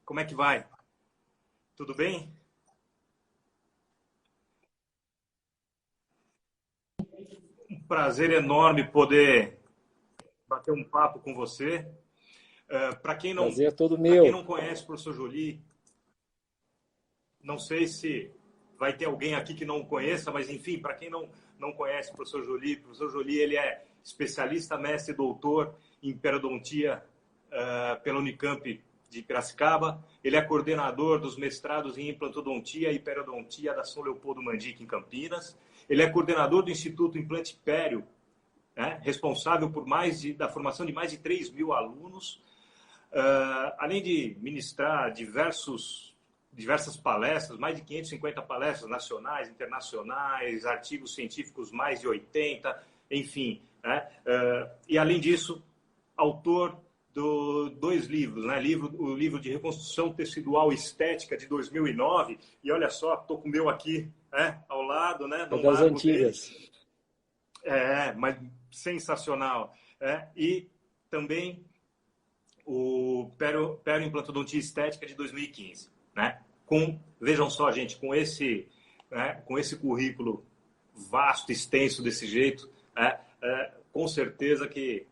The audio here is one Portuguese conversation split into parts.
Como é que vai? Tudo bem? Um prazer enorme poder bater um papo com você. Para quem não, Prazer é todo para quem meu. não conhece o professor Joly, não sei se vai ter alguém aqui que não conheça, mas enfim, para quem não conhece o professor Joly ele é especialista, mestre e doutor em periodontia pela Unicamp de Piracicaba. Ele é coordenador dos mestrados em implantodontia e periodontia da São Leopoldo Mandic, em Campinas. Ele é coordenador do Instituto Implante Pério, né, responsável por da formação de mais de 3 mil alunos, além de ministrar diversas palestras, mais de 550 palestras nacionais, internacionais, artigos científicos mais de 80, enfim. Né? E, além disso, autor dois livros, né? O livro de Reconstrução Tecidual Estética, de 2009, e olha só, estou com o meu aqui, né, ao lado, né? É Não das largo dele. antigas. Mas sensacional. E também o Implantodontia Estética, de 2015. Né? Vejam só, gente, com esse currículo vasto, extenso desse jeito, com certeza que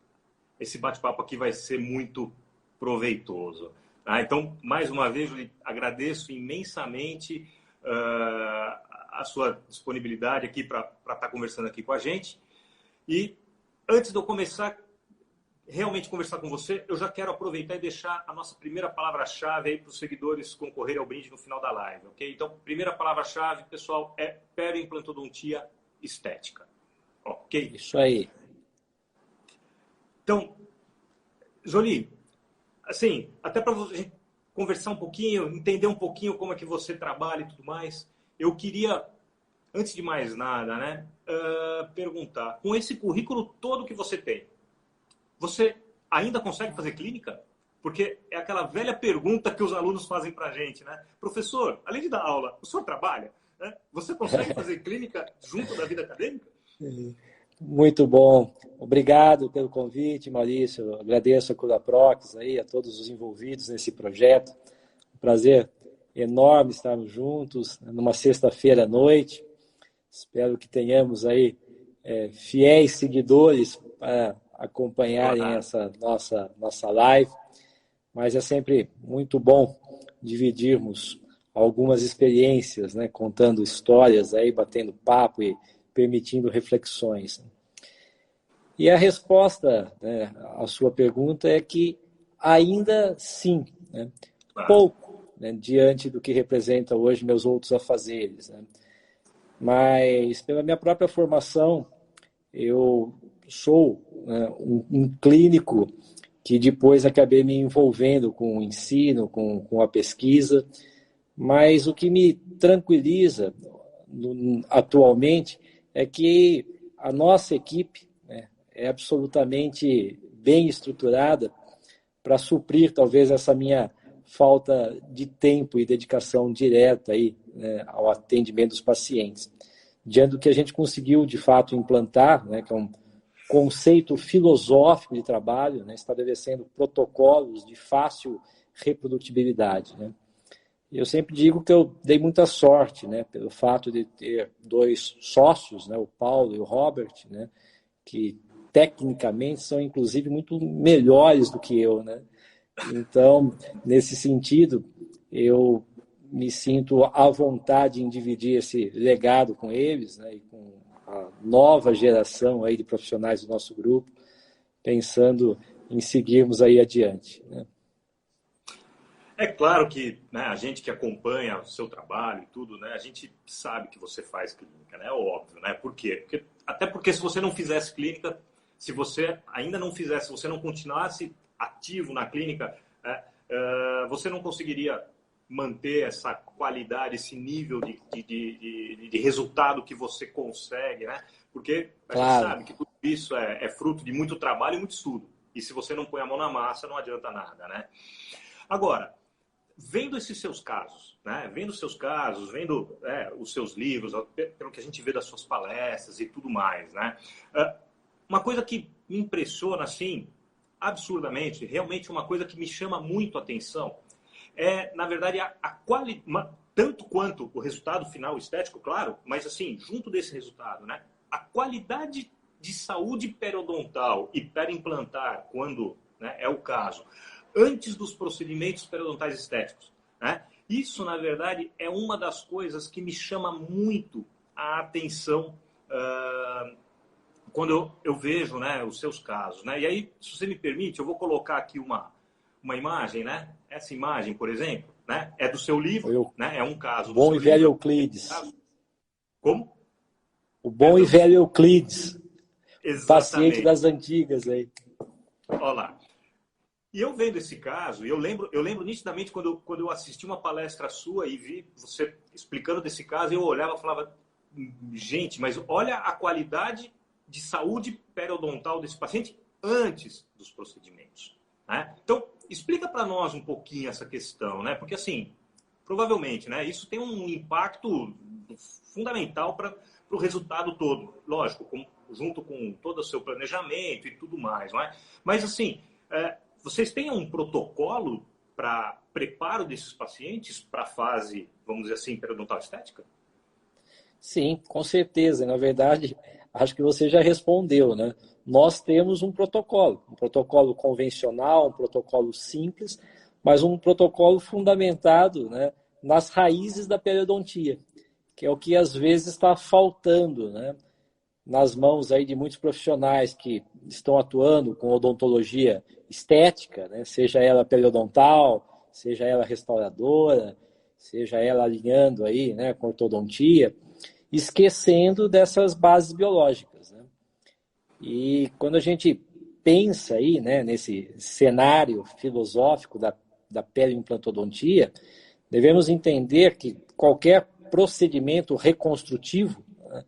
esse bate-papo aqui vai ser muito proveitoso. Tá? Então, mais uma vez, eu agradeço imensamente a sua disponibilidade aqui para estar conversando aqui com a gente. E antes de eu começar realmente conversar com você, eu já quero aproveitar e deixar a nossa primeira palavra-chave aí para os seguidores concorrerem ao brinde no final da live, ok? Então, primeira palavra-chave, pessoal, é periimplantodontia estética, ok? Isso aí. Então, Joly, assim, até para a gente conversar um pouquinho, entender um pouquinho como é que você trabalha e tudo mais, eu queria, antes de mais nada, né, perguntar, com esse currículo todo que você tem, você ainda consegue fazer clínica? Porque é aquela velha pergunta que os alunos fazem para a gente, né? Professor, além de dar aula, o senhor trabalha? Né? Você consegue fazer clínica junto da vida acadêmica? Muito bom. Obrigado pelo convite, Maurício. Agradeço a Curaprox aí, a todos os envolvidos nesse projeto. Um prazer enorme estarmos juntos numa sexta-feira à noite. Espero que tenhamos aí fiéis seguidores para acompanharem essa nossa live, mas é sempre muito bom dividirmos algumas experiências, né, contando histórias, aí, batendo papo e permitindo reflexões. E a resposta, né, à sua pergunta é que ainda sim, né, pouco, né, diante do que representa hoje meus outros afazeres. Né. Mas, pela minha própria formação, eu sou, né, um clínico que depois acabei me envolvendo com o ensino, com a pesquisa, mas o que me tranquiliza atualmente é que a nossa equipe, né, é absolutamente bem estruturada para suprir talvez essa minha falta de tempo e dedicação direta aí, né, ao atendimento dos pacientes. Diante do que a gente conseguiu, de fato, implantar, né, que é um conceito filosófico de trabalho, né, estabelecendo protocolos de fácil reprodutibilidade. Né. Eu sempre digo que eu dei muita sorte, né, pelo fato de ter dois sócios, né, o Paulo e o Robert, né, que tecnicamente são, inclusive, muito melhores do que eu. Né. Então, nesse sentido, eu me sinto à vontade em dividir esse legado com eles, né, e com a nova geração aí de profissionais do nosso grupo, pensando em seguirmos aí adiante. Né. É claro que, né, a gente que acompanha o seu trabalho e tudo, né, a gente sabe que você faz clínica, né, é óbvio, né? Por quê? Até porque se você não fizesse clínica, se você ainda não fizesse, se você não continuasse ativo na clínica, você não conseguiria manter essa qualidade, esse nível de resultado que você consegue, né? Porque a gente sabe que tudo isso é fruto de muito trabalho e muito estudo. E se você não põe a mão na massa, não adianta nada, né? Agora, vendo esses seus casos, né? Vendo os seus casos, vendo os seus livros, pelo que a gente vê das suas palestras e tudo mais, né? Uma coisa que me impressiona, assim, absurdamente, realmente uma coisa que me chama muito a atenção, na verdade, a qualidade, tanto quanto o resultado final estético, claro, mas assim, junto desse resultado, né? A qualidade de saúde periodontal e periimplantar, quando, né, é o caso, antes dos procedimentos periodontais estéticos, né? Isso, na verdade, é uma das coisas que me chama muito a atenção quando eu vejo, né, os seus casos, né? E aí, se você me permite, eu vou colocar aqui uma imagem, né? Essa imagem, por exemplo, né, é do seu livro, né? É um caso do Bom seu e velho livro. Euclides. Como? O bom e velho Euclides. Paciente Exatamente. das antigas aí. Olha lá. E eu vendo esse caso, eu lembro nitidamente quando eu assisti uma palestra sua e vi você explicando desse caso, eu olhava e falava, gente, mas olha a qualidade de saúde periodontal desse paciente antes dos procedimentos, né? Então, explica para nós um pouquinho essa questão, né? Porque assim, provavelmente, né, isso tem um impacto fundamental para o resultado todo, lógico, junto com todo o seu planejamento e tudo mais, não é? Mas assim, vocês têm um protocolo para preparo desses pacientes para a fase, vamos dizer assim, periodontal estética? Sim, com certeza. Na verdade, acho que você já respondeu, né? Nós temos um protocolo convencional, um protocolo simples, mas um protocolo fundamentado, né, nas raízes da periodontia, que é o que às vezes está faltando, né, nas mãos aí de muitos profissionais que estão atuando com odontologia estética, né, seja ela periodontal, seja ela restauradora, seja ela alinhando aí, né, com ortodontia, esquecendo dessas bases biológicas, né? E quando a gente pensa aí, né, nesse cenário filosófico da periimplantodontia, devemos entender que qualquer procedimento reconstrutivo, né,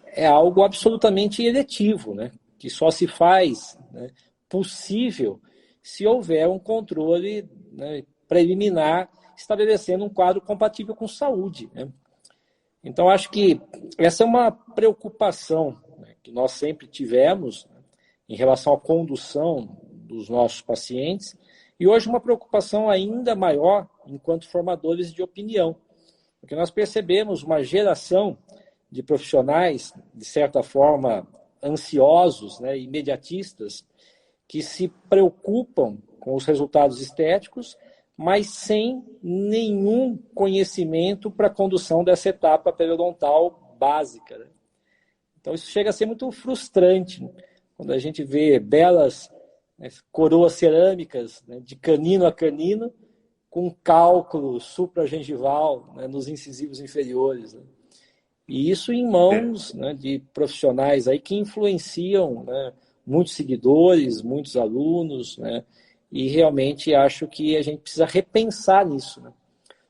é algo absolutamente eletivo, né, que só se faz, né, possível se houver um controle, né, preliminar estabelecendo um quadro compatível com saúde, né? Então, acho que essa é uma preocupação, né, que nós sempre tivemos, né, em relação à condução dos nossos pacientes, e hoje uma preocupação ainda maior enquanto formadores de opinião, porque nós percebemos uma geração de profissionais, de certa forma, ansiosos, né, imediatistas, que se preocupam com os resultados estéticos, mas sem nenhum conhecimento para a condução dessa etapa periodontal básica, né? Então, isso chega a ser muito frustrante, né, quando a gente vê belas, né, coroas cerâmicas, né, de canino a canino, com cálculo supragengival, né, nos incisivos inferiores, né? E isso em mãos, né, de profissionais aí que influenciam, né, muitos seguidores, muitos alunos, né, e realmente acho que a gente precisa repensar nisso, né?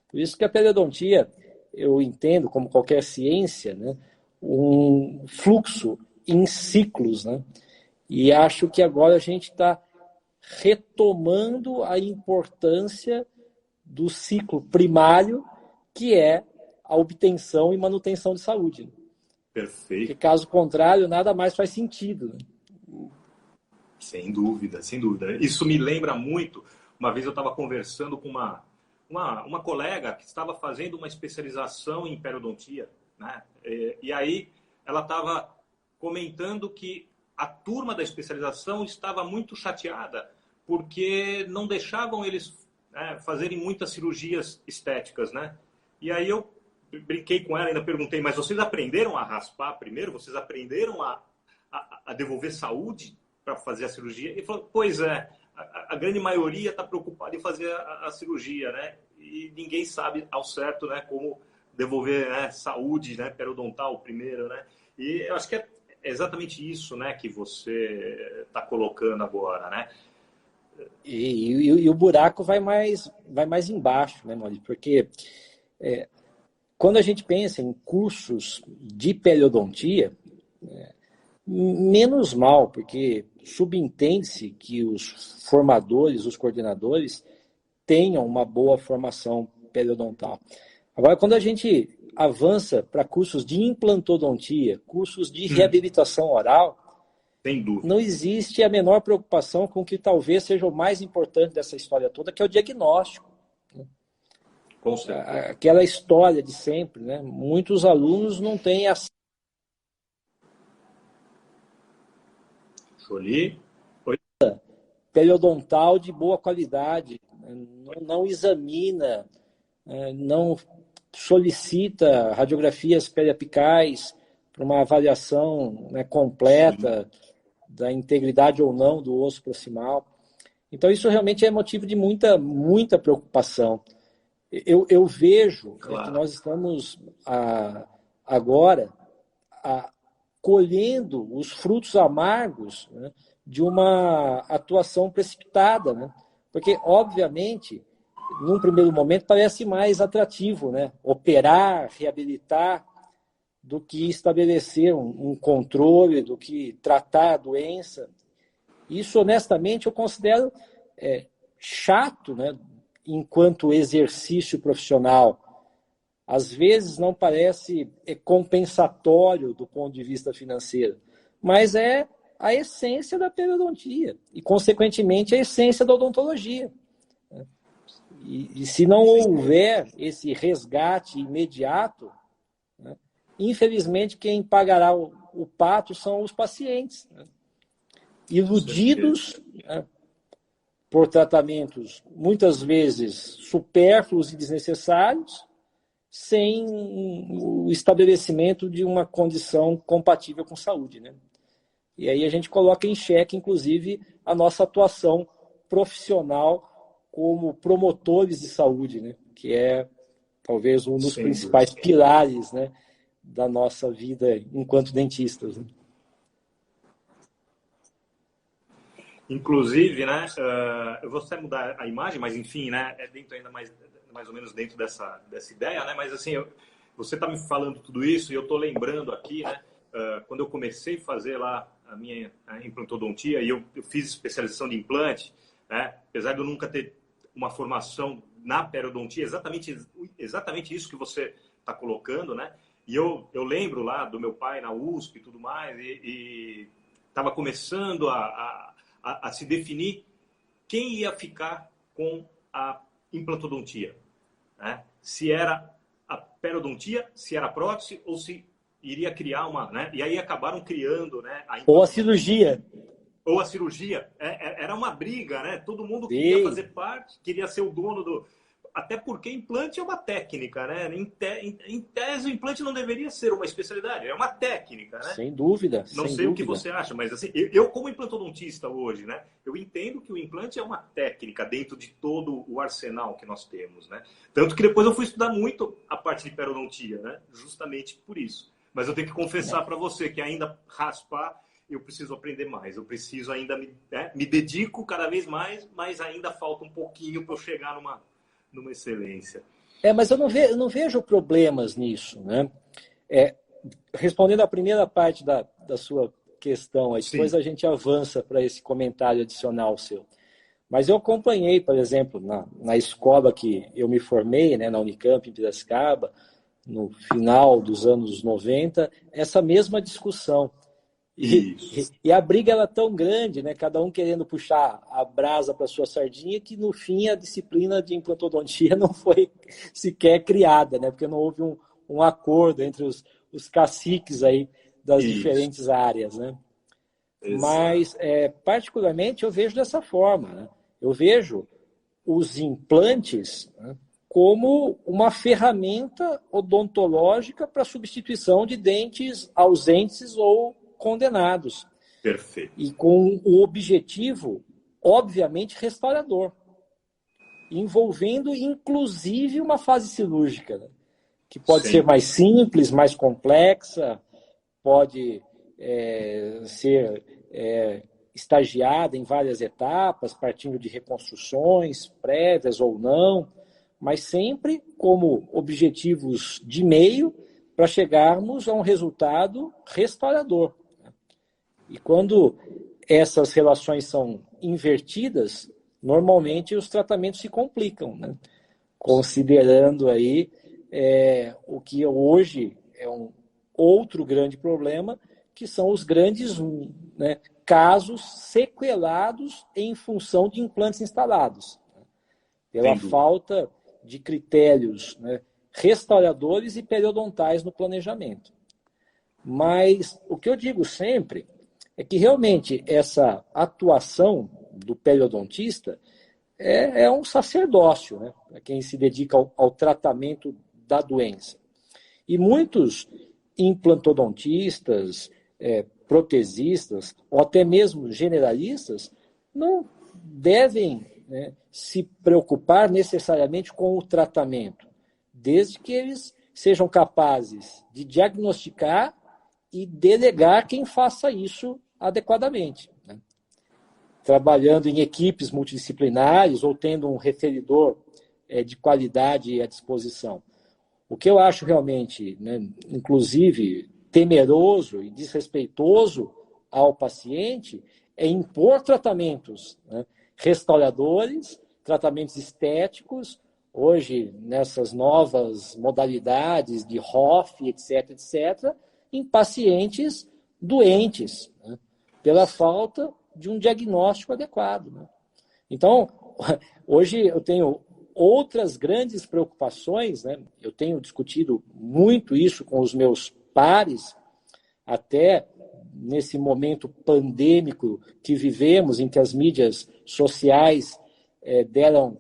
Por isso que a periodontia, eu entendo, como qualquer ciência, né, um fluxo em ciclos, né? E acho que agora a gente está retomando a importância do ciclo primário, que é a obtenção e manutenção de saúde. Perfeito. Porque, caso contrário, nada mais faz sentido, né? Sem dúvida, sem dúvida. Isso me lembra muito, uma vez eu estava conversando com uma colega que estava fazendo uma especialização em periodontia, né? E aí ela estava comentando que a turma da especialização estava muito chateada porque não deixavam eles, né, fazerem muitas cirurgias estéticas, né? E aí eu brinquei com ela, ainda perguntei, mas vocês aprenderam a raspar primeiro? Vocês aprenderam a devolver saúde para fazer a cirurgia? Ele falou, pois é, a grande maioria está preocupada em fazer a cirurgia, né? E ninguém sabe ao certo, né, como devolver, né, saúde, né, periodontal primeiro, né? E eu acho que é exatamente isso, né, que você está colocando agora, né? E o buraco vai mais embaixo, né, Maurício? Porque quando a gente pensa em cursos de periodontia, menos mal, porque subentende-se que os formadores, os coordenadores, tenham uma boa formação periodontal. Agora, quando a gente avança para cursos de implantodontia, cursos de reabilitação oral, sem dúvida, não existe a menor preocupação com o que talvez seja o mais importante dessa história toda, que é o diagnóstico. Com certeza. Aquela história de sempre, né? Muitos alunos não têm acesso Jolie? Oi? periodontal de boa qualidade, não examina, não solicita radiografias periapicais para uma avaliação, né, completa da integridade ou não do osso proximal. Então, isso realmente é motivo de muita preocupação. Eu vejo, Claro. que nós estamos agora colhendo os frutos amargos, né, de uma atuação precipitada, né? Porque, obviamente, num primeiro momento parece mais atrativo, né? Operar, reabilitar, do que estabelecer um controle, do que tratar a doença. Isso, honestamente, eu considero chato, né, enquanto exercício profissional. Às vezes não parece compensatório do ponto de vista financeiro, mas é a essência da periodontia e, consequentemente, a essência da odontologia. E se não houver esse resgate imediato, né, infelizmente, quem pagará o pato são os pacientes, né, iludidos, né, por tratamentos muitas vezes supérfluos e desnecessários, sem o estabelecimento de uma condição compatível com saúde, né? E aí a gente coloca em xeque, inclusive, a nossa atuação profissional como promotores de saúde, né? Que é talvez um dos principais pilares, né, da nossa vida enquanto dentistas, né? Inclusive, né, eu vou até mudar a imagem, mas enfim, né, é dentro ainda mais ou menos dentro dessa ideia, né, mas assim, você está me falando tudo isso e eu estou lembrando aqui, né, quando eu comecei a fazer lá a minha implantodontia e eu fiz especialização de implante, né, apesar de eu nunca ter uma formação na periodontia, exatamente isso que você está colocando, né, e eu lembro lá do meu pai na USP e tudo mais, e estava começando a se definir quem ia ficar com a implantodontia, né? Se era a periodontia, se era a prótese ou se iria criar uma, né? E aí acabaram criando, né? Ou a cirurgia. Ou a cirurgia. Era uma briga, né? Todo mundo queria fazer parte, queria ser o dono do... Até porque implante é uma técnica, né? Em tese, o implante não deveria ser uma especialidade, é uma técnica, né? Sem dúvida. Não sei o que você acha, mas assim, eu como implantodontista hoje, né? Eu entendo que o implante é uma técnica dentro de todo o arsenal que nós temos, né? Tanto que depois eu fui estudar muito a parte de periodontia, né? Justamente por isso. Mas eu tenho que confessar para você que ainda raspar, eu preciso aprender mais. Eu preciso ainda me dedico cada vez mais, mas ainda falta um pouquinho para eu chegar numa excelência. Mas eu não vejo problemas nisso, né? Respondendo à primeira parte da sua questão, aí depois a gente avança para esse comentário adicional seu. Mas eu acompanhei, por exemplo, na escola que eu me formei, né, na Unicamp, em Piracicaba, no final dos anos 90, essa mesma discussão. E a briga era tão grande, né? Cada um querendo puxar a brasa para sua sardinha, que no fim a disciplina de implantodontia não foi sequer criada, né? Porque não houve um acordo entre os caciques aí das diferentes áreas, né? Exato. Mas, particularmente, eu vejo dessa forma, né? Eu vejo os implantes, né, como uma ferramenta odontológica para substituição de dentes ausentes ou condenados. Perfeito. E com o objetivo, obviamente, restaurador, envolvendo inclusive uma fase cirúrgica, né, que pode ser mais simples, mais complexa, pode ser estagiada em várias etapas, partindo de reconstruções prévias ou não, mas sempre como objetivos de meio para chegarmos a um resultado restaurador. E quando essas relações são invertidas, normalmente os tratamentos se complicam, né? Considerando aí o que hoje é um outro grande problema, que são os grandes, né, casos sequelados em função de implantes instalados, pela falta de critérios, né, restauradores e periodontais no planejamento. Mas o que eu digo sempre é que realmente essa atuação do periodontista é um sacerdócio, né, para quem se dedica ao tratamento da doença. E muitos implantodontistas, protesistas, ou até mesmo generalistas, não devem, né, se preocupar necessariamente com o tratamento, desde que eles sejam capazes de diagnosticar e delegar quem faça isso adequadamente, né? Trabalhando em equipes multidisciplinares ou tendo um referidor de qualidade à disposição. O que eu acho realmente, né, inclusive, temeroso e desrespeitoso ao paciente é impor tratamentos, né, restauradores, tratamentos estéticos, hoje nessas novas modalidades de ROF, etc., etc., em pacientes doentes, né, pela falta de um diagnóstico adequado, né? Então, hoje eu tenho outras grandes preocupações, né? Eu tenho discutido muito isso com os meus pares, até nesse momento pandêmico que vivemos, em que as mídias sociais deram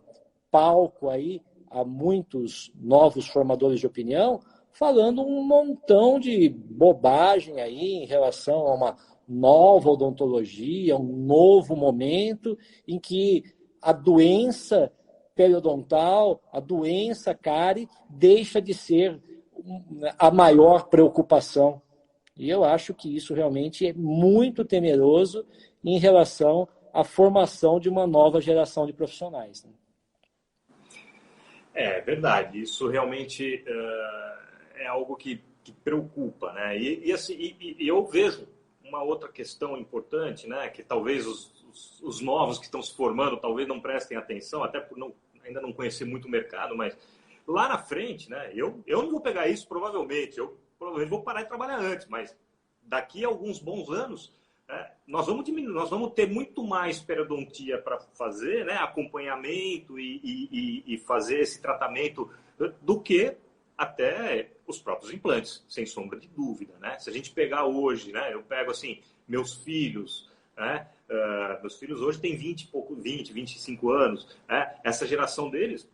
palco aí a muitos novos formadores de opinião, falando um montão de bobagem aí em relação a uma nova odontologia, um novo momento em que a doença periodontal, a doença cárie, deixa de ser a maior preocupação. E eu acho que isso realmente é muito temeroso em relação à formação de uma nova geração de profissionais, né? É verdade, isso realmente é algo que preocupa, né? E eu vejo uma outra questão importante, né? Que talvez os novos que estão se formando talvez não prestem atenção, até por ainda não conhecer muito o mercado, mas lá na frente, né? Eu não vou pegar isso provavelmente, eu provavelmente vou parar de trabalhar antes, mas daqui a alguns bons anos nós vamos diminuir, nós vamos ter muito mais periodontia para fazer, né? Acompanhamento e fazer esse tratamento do que até os próprios implantes, sem sombra de dúvida, né? Se a gente pegar hoje, né? Eu pego assim, meus filhos, né? Meus filhos hoje têm 20, 25 anos, né? Essa geração deles,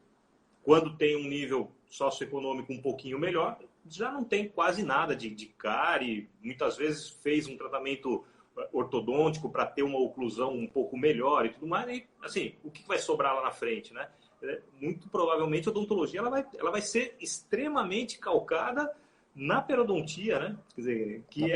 quando tem um nível socioeconômico um pouquinho melhor, já não tem quase nada de cárie, muitas vezes fez um tratamento ortodôntico para ter uma oclusão um pouco melhor e tudo mais, e assim, o que vai sobrar lá na frente, né? Muito provavelmente a odontologia ela vai ser extremamente calcada na periodontia, né? Quer dizer, que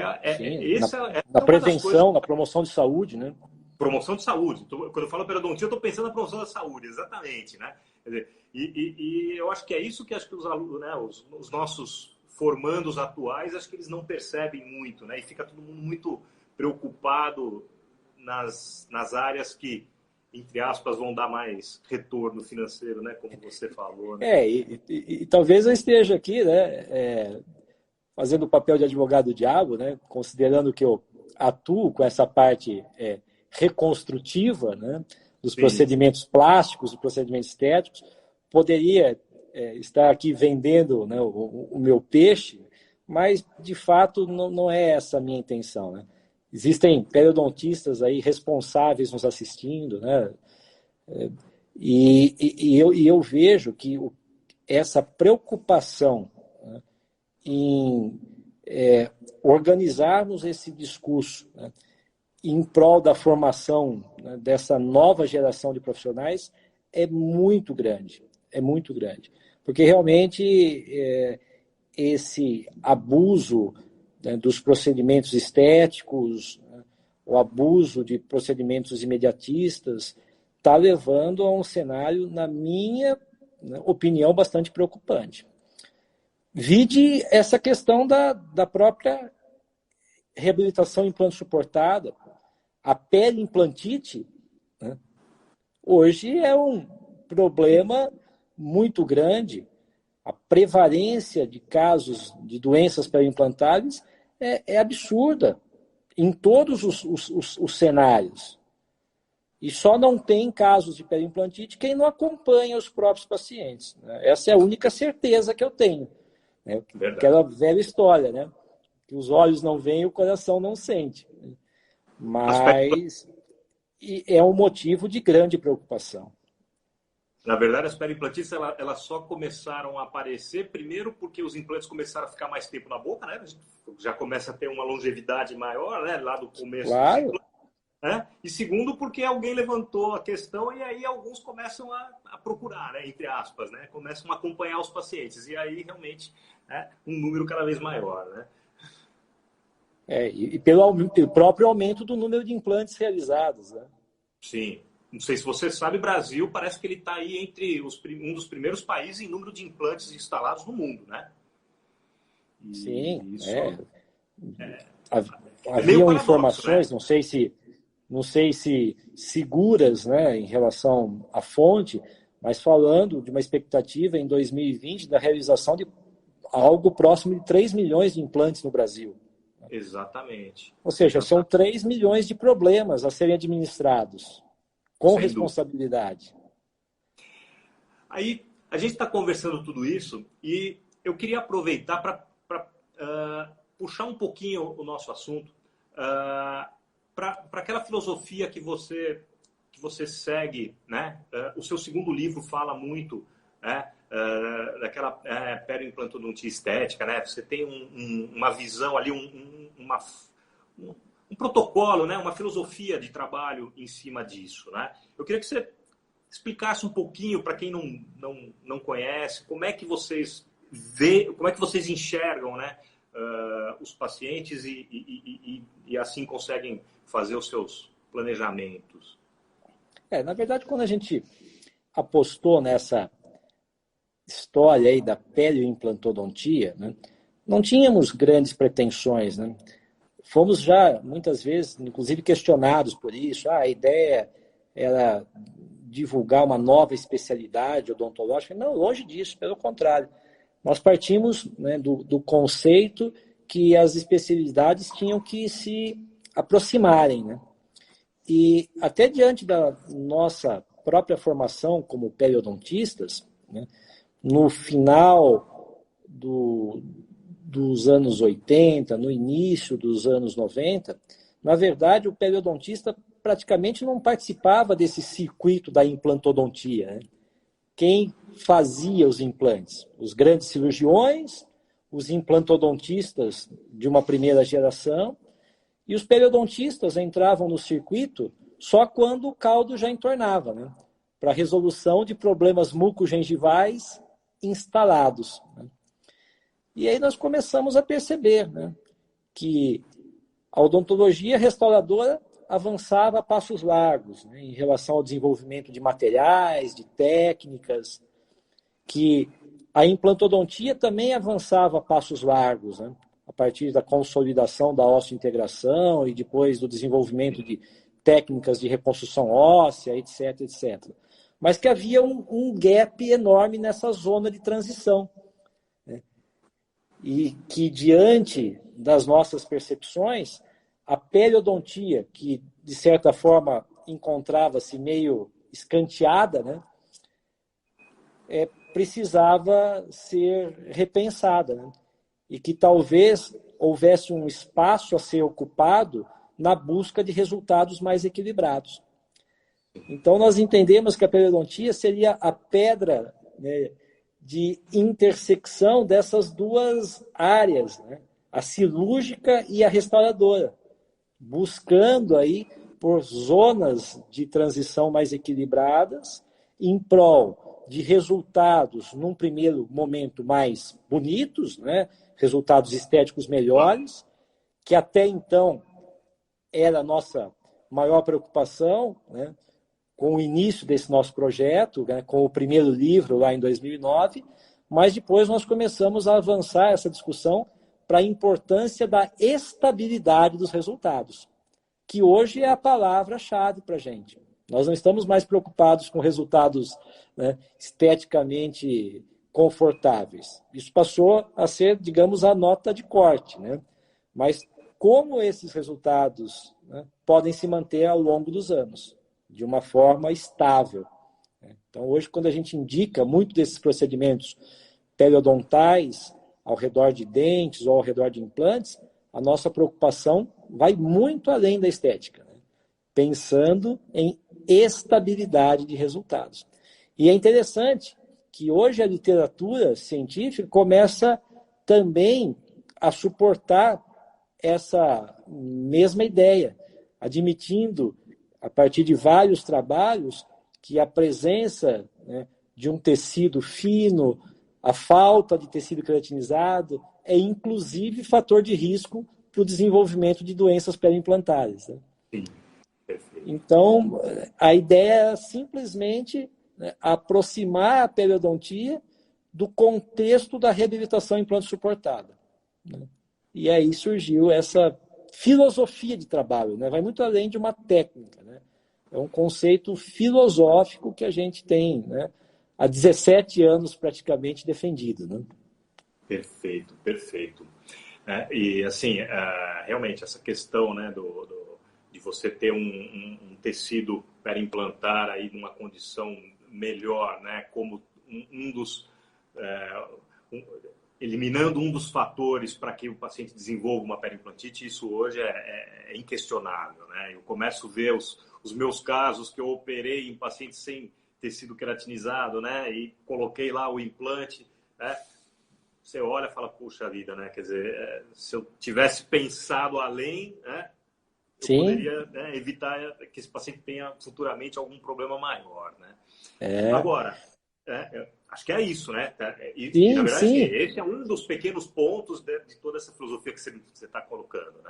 na prevenção, na promoção de saúde, né? Promoção de saúde. Quando eu falo periodontia, eu estou pensando na promoção da saúde, exatamente, né? Quer dizer, e eu acho que é isso que acho que os alunos, né, os nossos formandos atuais, acho que eles não percebem muito, né? E fica todo mundo muito preocupado nas áreas que, entre aspas, vão dar mais retorno financeiro, né? Como você falou, né? E talvez eu esteja aqui, né, fazendo o papel de advogado do diabo, né? Considerando que eu atuo com essa parte reconstrutiva, né, dos Sim. procedimentos plásticos, dos procedimentos estéticos, poderia estar aqui vendendo, né, o meu peixe, mas, de fato, não é essa a minha intenção, né? Existem periodontistas aí responsáveis nos assistindo, né? E eu vejo que essa preocupação, né, em organizarmos esse discurso, né, em prol da formação, né, dessa nova geração de profissionais é muito grande, porque realmente esse abuso, né, dos procedimentos estéticos, né, o abuso de procedimentos imediatistas está levando a um cenário, na minha, né, opinião, bastante preocupante. Vide essa questão da própria reabilitação implante suportada. A pele implantite, né, hoje é um problema muito grande. A prevalência de casos de doenças periimplantáveis é absurda em todos os cenários. E só não tem casos de periimplantite quem não acompanha os próprios pacientes, né? Essa é a única certeza que eu tenho, né? Aquela velha história, né? Que os olhos não veem e o coração não sente. Mas é um motivo de grande preocupação. Na verdade, as periimplantites elas só começaram a aparecer, primeiro, porque os implantes começaram a ficar mais tempo na boca, né? Já começa a ter uma longevidade maior, né? Lá do começo dos implantes. Né? E segundo, porque alguém levantou a questão e aí alguns começam a procurar, né? Entre aspas, né? Começam a acompanhar os pacientes. E aí, realmente, um número cada vez maior, né? E pelo próprio aumento do número de implantes realizados, né? Sim. Não sei se você sabe, o Brasil parece que ele está aí entre um dos primeiros países em número de implantes instalados no mundo, né? E sim, isso haviam informações, né? não sei se seguras, né, em relação à fonte, mas falando de uma expectativa em 2020 da realização de algo próximo de 3 milhões de implantes no Brasil. Exatamente. Ou seja, são 3 milhões de problemas a serem administrados com responsabilidade. Aí, a gente está conversando tudo isso e eu queria aproveitar para puxar um pouquinho o nosso assunto para aquela filosofia que você segue, né? O seu segundo livro fala muito, né? Daquela periimplantodontia estética, né? Você tem uma visão ali, um protocolo, né? Uma filosofia de trabalho em cima disso, né? Eu queria que você explicasse um pouquinho para quem não conhece, como é que vocês enxergam, né? Os pacientes e assim conseguem fazer os seus planejamentos. Na verdade, quando a gente apostou nessa história aí da periimplantodontia, né, não tínhamos grandes pretensões, né? Fomos já, muitas vezes, inclusive questionados por isso. A ideia era divulgar uma nova especialidade odontológica. Não, longe disso, pelo contrário. Nós partimos, né, do conceito que as especialidades tinham que se aproximarem, né? E até diante da nossa própria formação como periodontistas, né, no final dos anos 80, no início dos anos 90, na verdade, o periodontista praticamente não participava desse circuito da implantodontia, né? Quem fazia os implantes? Os grandes cirurgiões, os implantodontistas de uma primeira geração, e os periodontistas entravam no circuito só quando o caldo já entornava, né? Para resolução de problemas mucogengivais instalados, né? E aí nós começamos a perceber, né, que a odontologia restauradora avançava a passos largos, né, em relação ao desenvolvimento de materiais, de técnicas, que a implantodontia também avançava a passos largos, né, a partir da consolidação da osteointegração e depois do desenvolvimento de técnicas de reconstrução óssea, etc, etc. Mas que havia um gap enorme nessa zona de transição, né? E que, diante das nossas percepções, a periodontia, que de certa forma encontrava-se meio escanteada, né, precisava ser repensada, né? E que talvez houvesse um espaço a ser ocupado na busca de resultados mais equilibrados. Então, nós entendemos que a periodontia seria a pedra, né, de intersecção dessas duas áreas, né? A cirúrgica e a restauradora, buscando aí por zonas de transição mais equilibradas, em prol de resultados, num primeiro momento, mais bonitos, né? Resultados estéticos melhores, que até então era a nossa maior preocupação, né? Com o início desse nosso projeto, né, com o primeiro livro lá em 2009, mas depois nós começamos a avançar essa discussão para a importância da estabilidade dos resultados, que hoje é a palavra-chave para a gente. Nós não estamos mais preocupados com resultados, né, esteticamente confortáveis. Isso passou a ser, digamos, a nota de corte, né? Mas como esses resultados, né, podem se manter ao longo dos anos? de uma forma estável. Então, hoje, quando a gente indica muito desses procedimentos periodontais ao redor de dentes ou ao redor de implantes, a nossa preocupação vai muito além da estética, né? Pensando em estabilidade de resultados. E é interessante que hoje a literatura científica começa também a suportar essa mesma ideia, admitindo, a partir de vários trabalhos, que a presença, né, de um tecido fino, a falta de tecido queratinizado, é inclusive fator de risco para o desenvolvimento de doenças periimplantares, né? Sim, perfeito. Então, a ideia é simplesmente, né, aproximar a periodontia do contexto da reabilitação implante suportada, né? E aí surgiu essa filosofia de trabalho, né? Vai muito além de uma técnica, né? É um conceito filosófico que a gente tem, né, há 17 anos praticamente defendido, né? Perfeito, perfeito. E assim, realmente essa questão, né, de você ter um tecido periimplantar aí numa condição melhor, né, como um dos eliminando um dos fatores para que o paciente desenvolva uma periimplantite, isso hoje é inquestionável, né? Eu começo a ver os meus casos que eu operei em pacientes sem tecido queratinizado, né, e coloquei lá o implante, né? Você olha e fala, puxa vida, né? Quer dizer, se eu tivesse pensado além, né, eu Sim. poderia, né, evitar que esse paciente tenha futuramente algum problema maior, né? Agora, acho que é isso, né? E na Sim, verdade, assim, sim. esse é um dos pequenos pontos de toda essa filosofia que você está colocando,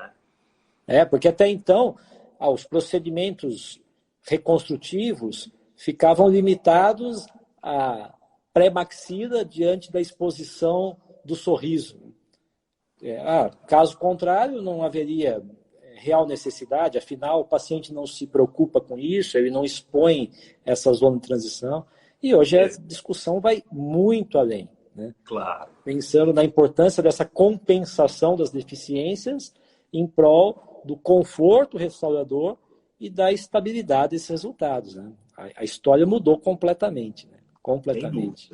né? Porque até então, os procedimentos reconstrutivos ficavam limitados à pré-maxila diante da exposição do sorriso. Caso contrário, não haveria real necessidade, afinal, o paciente não se preocupa com isso, ele não expõe essa zona de transição. E hoje a discussão vai muito além, né? Claro. Pensando na importância dessa compensação das deficiências em prol do conforto restaurador e da estabilidade desses resultados, né? A história mudou completamente, né? Completamente.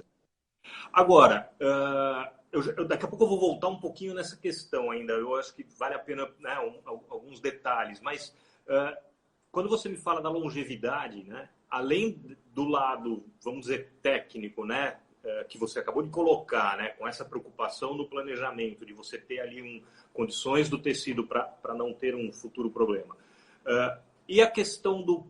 Agora, daqui a pouco eu vou voltar um pouquinho nessa questão ainda. Eu acho que vale a pena, né, alguns detalhes. Mas quando você me fala da longevidade, né, além do lado, vamos dizer, técnico, né, que você acabou de colocar, né, com essa preocupação no planejamento, de você ter ali condições do tecido para não ter um futuro problema. E a questão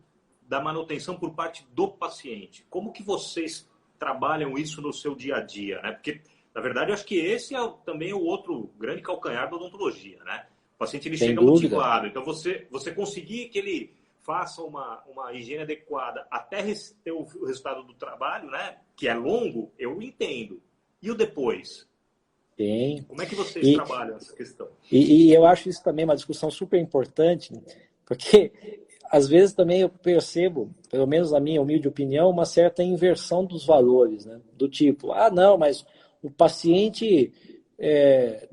da manutenção por parte do paciente. Como que vocês trabalham isso no seu dia a dia, né? Porque, na verdade, eu acho que esse também é o outro grande calcanhar da odontologia, né? O paciente ele chega motivado, então você conseguir que ele faça uma higiene adequada até ter o resultado do trabalho, né? Que é longo, eu entendo. E o depois? Tem. Como é que vocês trabalham essa questão? E eu acho isso também uma discussão super importante, né? Porque às vezes também eu percebo, pelo menos na minha humilde opinião, uma certa inversão dos valores, né? Do tipo, não, mas o paciente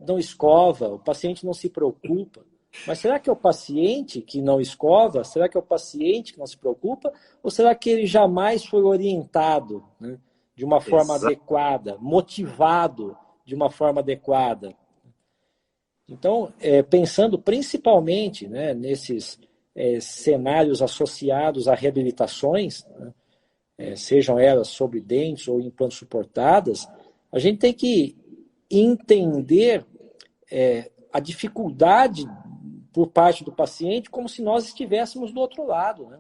não escova, o paciente não se preocupa. Mas será que é o paciente que não escova? Será que é o paciente que não se preocupa? Ou será que ele jamais foi orientado, né, de uma forma adequada, motivado de uma forma adequada? Então, pensando principalmente, né, nesses cenários associados a reabilitações, né, sejam elas sobre dentes ou implantes suportadas, a gente tem que entender a dificuldade por parte do paciente como se nós estivéssemos do outro lado, né?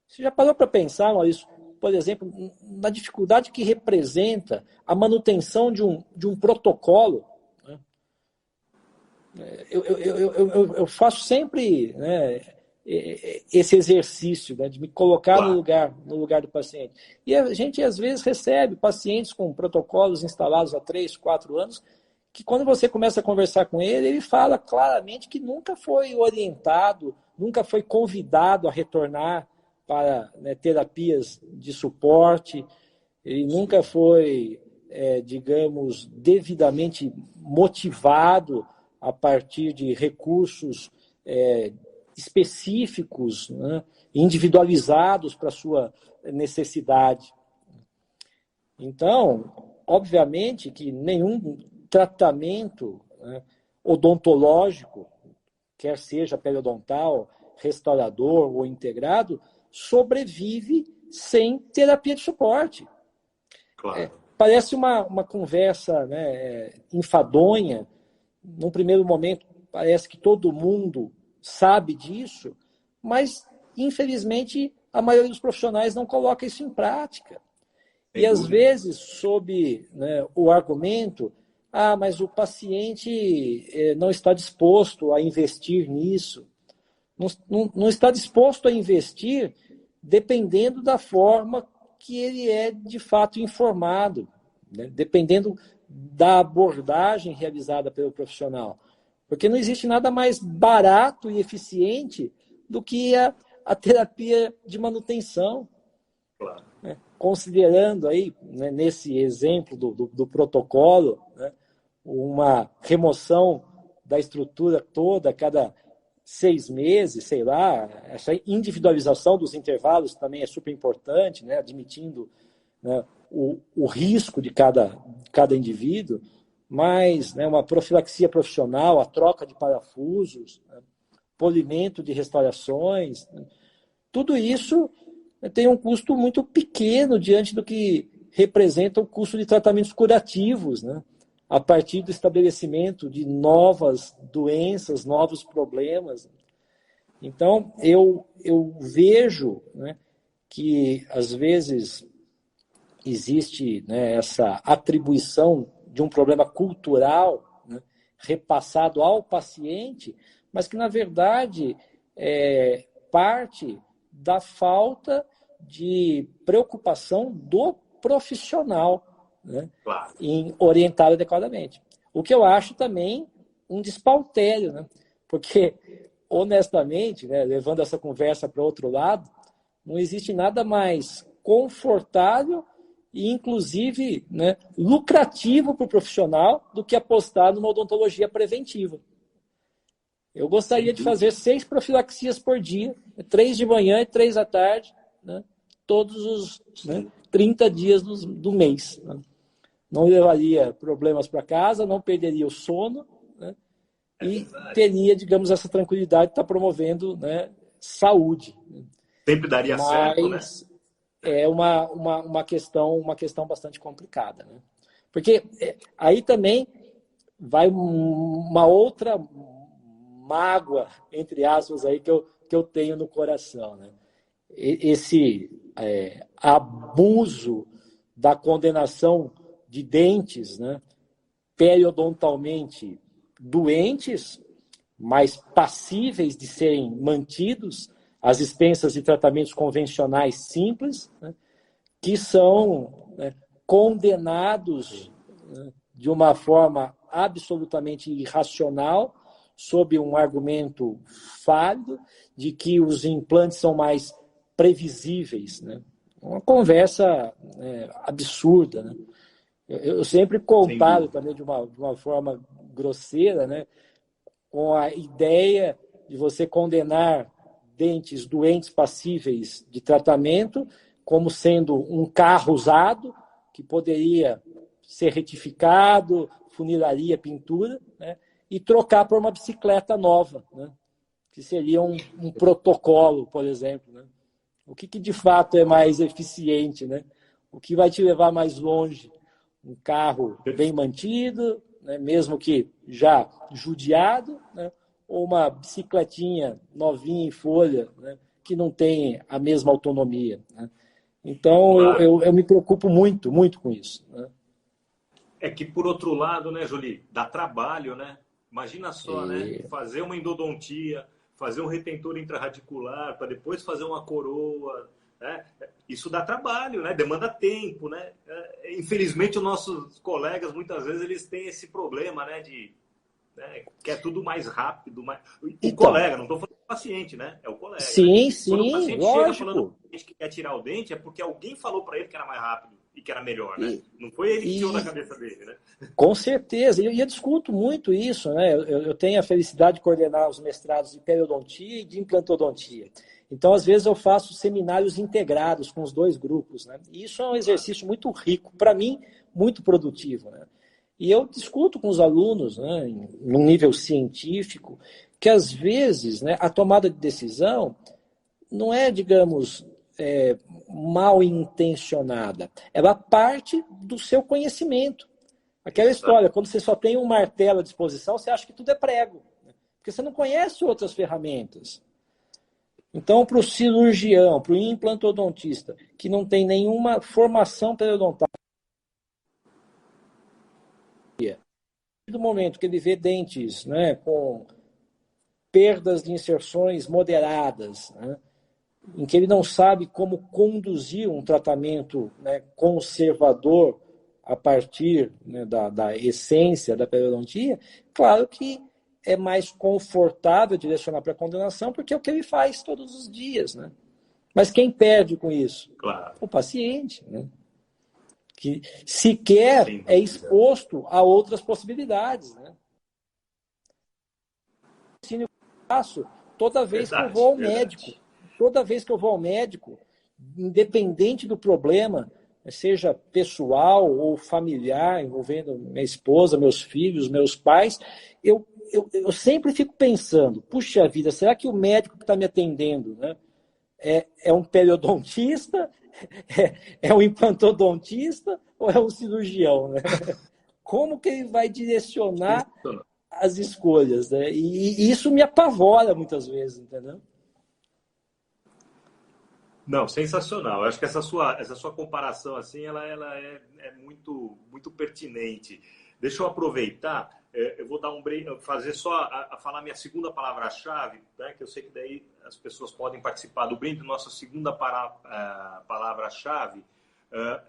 Você já parou para pensar, Maurício, por exemplo, na dificuldade que representa a manutenção de um protocolo? Eu faço sempre, né, esse exercício, né, de me colocar no lugar do paciente. E a gente, às vezes, recebe pacientes com protocolos instalados há 3, 4 anos, que quando você começa a conversar com ele, ele fala claramente que nunca foi orientado, nunca foi convidado a retornar para, né, terapias de suporte, ele nunca foi, digamos, devidamente motivado a partir de recursos específicos, né, individualizados para a sua necessidade. Então, obviamente que nenhum tratamento, né, odontológico, quer seja periodontal, restaurador ou integrado, sobrevive sem terapia de suporte. Claro. Parece uma conversa, né, enfadonha. Num primeiro momento, parece que todo mundo sabe disso, mas, infelizmente, a maioria dos profissionais não coloca isso em prática. E, às vezes, sob, né, o argumento, mas o paciente não está disposto a investir nisso. Não está disposto a investir dependendo da forma que ele é, de fato, informado, né? Dependendo da abordagem realizada pelo profissional. Porque não existe nada mais barato e eficiente do que a terapia de manutenção. Claro. Né? Considerando aí, né, nesse exemplo do protocolo, né, uma remoção da estrutura toda a cada 6 meses, sei lá, essa individualização dos intervalos também é super importante, né, admitindo, né, o risco de cada indivíduo, mas, né, uma profilaxia profissional, a troca de parafusos, né, polimento de restaurações, né, tudo isso tem um custo muito pequeno diante do que representa o custo de tratamentos curativos, né, a partir do estabelecimento de novas doenças, novos problemas. Então, eu vejo, né, que, às vezes, existe, né, essa atribuição de um problema cultural, né, repassado ao paciente, mas que, na verdade, parte da falta de preocupação do profissional, né, Claro. em orientar adequadamente. O que eu acho também um despautério, né? Porque, honestamente, né, levando essa conversa para outro lado, não existe nada mais confortável e, inclusive, né, lucrativo para o profissional do que apostar numa odontologia preventiva. Eu gostaria de fazer 6 profilaxias por dia, 3 de manhã e 3 à tarde, né, todos os 30 dias do mês. Né? Não levaria problemas para casa, não perderia o sono, né? E teria, digamos, essa tranquilidade de estar promovendo, né, saúde. Sempre daria certo, né? Mas é uma questão bastante complicada, né? Porque aí também vai uma outra mágoa, entre aspas, aí que eu tenho no coração, né? Esse abuso da condenação de dentes, né, periodontalmente doentes, mas passíveis de serem mantidos às expensas de tratamentos convencionais simples, né, que são, né, condenados, né, de uma forma absolutamente irracional, sob um argumento falho de que os implantes são mais previsíveis, né? Uma conversa absurda, né? Eu sempre comparo também de uma forma grosseira, né, com a ideia de você condenar dentes doentes passíveis de tratamento como sendo um carro usado que poderia ser retificado, funilaria, pintura, né, e trocar por uma bicicleta nova, né, que seria um protocolo, por exemplo. Né? O que de fato é mais eficiente, né? O que vai te levar mais longe? Um carro bem mantido, né, mesmo que já judiado, né, ou uma bicicletinha novinha em folha, né, que não tem a mesma autonomia. Né? Então, claro, eu me preocupo muito, muito com isso. Né? É que, por outro lado, né, Jolie, dá trabalho, né? Imagina só, né? Fazer uma endodontia, fazer um retentor intrarradicular, para depois fazer uma coroa, né? Isso dá trabalho, né? Demanda tempo, né? Infelizmente, os nossos colegas, muitas vezes, eles têm esse problema, né? Né? Que é tudo mais rápido. O colega, não estou falando do paciente, né? É o colega. Sim, né? sim, quando o paciente lógico. chega falando que quer tirar o dente, é porque alguém falou para ele que era mais rápido. e que era melhor, né? Não foi ele que tirou da cabeça dele, né? Com certeza, e eu discuto muito isso, né? Eu tenho a felicidade de coordenar os mestrados de periodontia e de implantodontia. Então, às vezes, eu faço seminários integrados com os dois grupos, né? E isso é um exercício muito rico, para mim, muito produtivo, né? E eu discuto com os alunos, né, num nível científico, que às vezes, né, a tomada de decisão não é, digamos, mal intencionada. Ela parte do seu conhecimento. Aquela história, quando você só tem um martelo à disposição, você acha que tudo é prego, né? Porque você não conhece outras ferramentas. Então, para o cirurgião, para o implantodontista, que não tem nenhuma formação periodontal, do momento que ele vê dentes, né, com perdas de inserções moderadas, né, em que ele não sabe como conduzir um tratamento, né, conservador a partir, né, da essência da periodontia, claro que é mais confortável direcionar para a condenação, porque é o que ele faz todos os dias, né? Mas quem perde com isso? Claro. O paciente, né? Que sequer é exposto a outras possibilidades, né? Eu faço toda vez que eu vou ao médico. Toda vez que eu vou ao médico, independente do problema, seja pessoal ou familiar, envolvendo minha esposa, meus filhos, meus pais, eu sempre fico pensando, puxa vida, será que o médico que está me atendendo, né, é um periodontista, é um implantodontista ou é um cirurgião, né? Como que ele vai direcionar as escolhas, né? E isso me apavora muitas vezes, entendeu? Não, sensacional. Eu acho que essa sua comparação assim, ela é muito, muito pertinente. Deixa eu aproveitar, eu vou dar fazer só a falar minha segunda palavra-chave, né, que eu sei que daí as pessoas podem participar do brinde. Nossa segunda palavra-chave,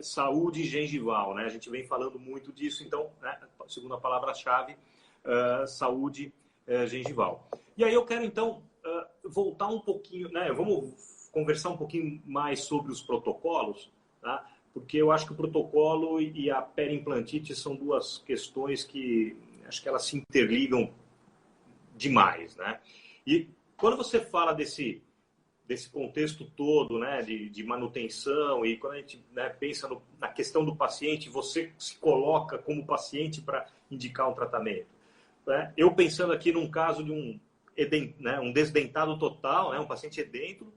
saúde gengival, né? A gente vem falando muito disso, então, né, segunda palavra-chave, saúde gengival. E aí eu quero então voltar um pouquinho, né? Vamos conversar um pouquinho mais sobre os protocolos, tá? Porque eu acho que o protocolo e a periimplantite são duas questões que acho que elas se interligam demais, né? E quando você fala desse contexto todo, né, de manutenção, e quando a gente, né, pensa na questão do paciente, você se coloca como paciente para indicar um tratamento, né? Eu pensando aqui num caso de um desdentado total, né, um paciente edêntulo,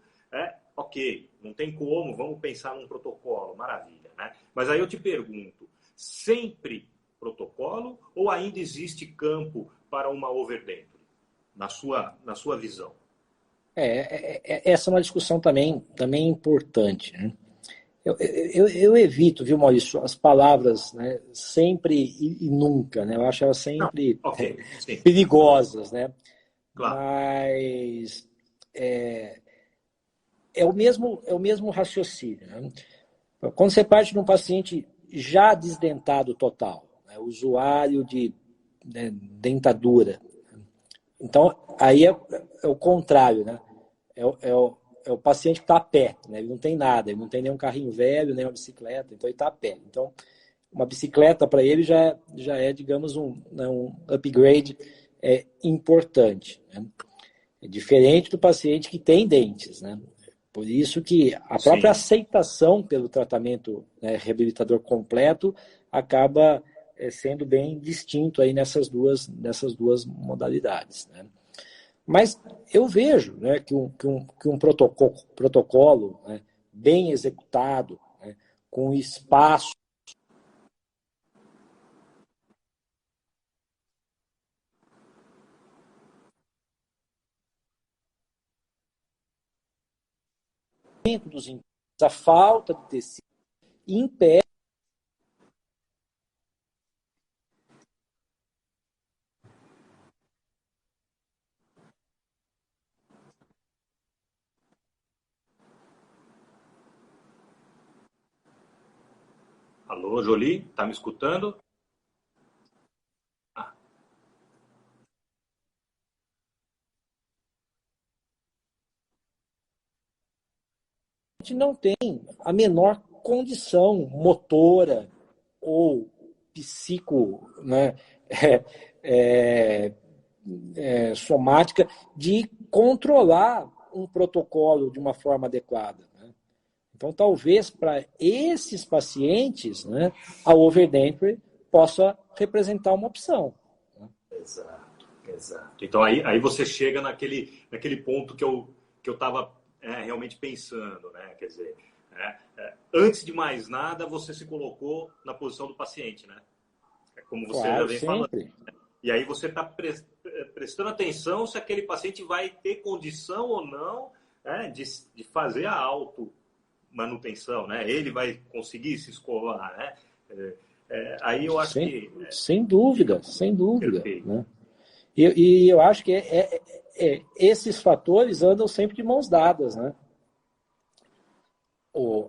ok, não tem como, vamos pensar num protocolo, maravilha, né? Mas aí eu te pergunto, sempre protocolo ou ainda existe campo para uma overdenture, na sua visão? Essa é uma discussão também importante, né? Eu evito, viu, Maurício, as palavras, né, sempre e nunca, né? Eu acho elas sempre perigosas, né? Claro. Mas é o mesmo raciocínio, né? Quando você parte de um paciente já desdentado total, né, usuário de, né, dentadura, então aí é o contrário, né? É o paciente que está a pé, né? Ele não tem nada, ele não tem nenhum carrinho velho, nem uma bicicleta, então ele está a pé. Então, uma bicicleta para ele já é, digamos, um upgrade importante, né? É diferente do paciente que tem dentes, né? Por isso que a própria aceitação pelo tratamento, né, reabilitador completo acaba sendo bem distinto aí nessas duas modalidades, né? Mas eu vejo, né, que um protocolo, né, bem executado, né, com espaço dos implantes, a falta de tecido impede. Alô, Jolie, tá me escutando? Ah. A gente não tem a menor condição motora ou psico, né, somática de controlar um protocolo de uma forma adequada. Né? Então, talvez para esses pacientes, né, a overdentry possa representar uma opção. Né? Exato. Então, aí você chega naquele ponto que eu estava realmente pensando, né? Quer dizer, antes de mais nada, você se colocou na posição do paciente, né? Como você já vem falando. E aí você está prestando atenção se aquele paciente vai ter condição ou não de fazer a automanutenção, né? Ele vai conseguir se escovar, né? Aí eu acho que... Sem dúvida. Né? E eu acho que esses fatores andam sempre de mãos dadas, né?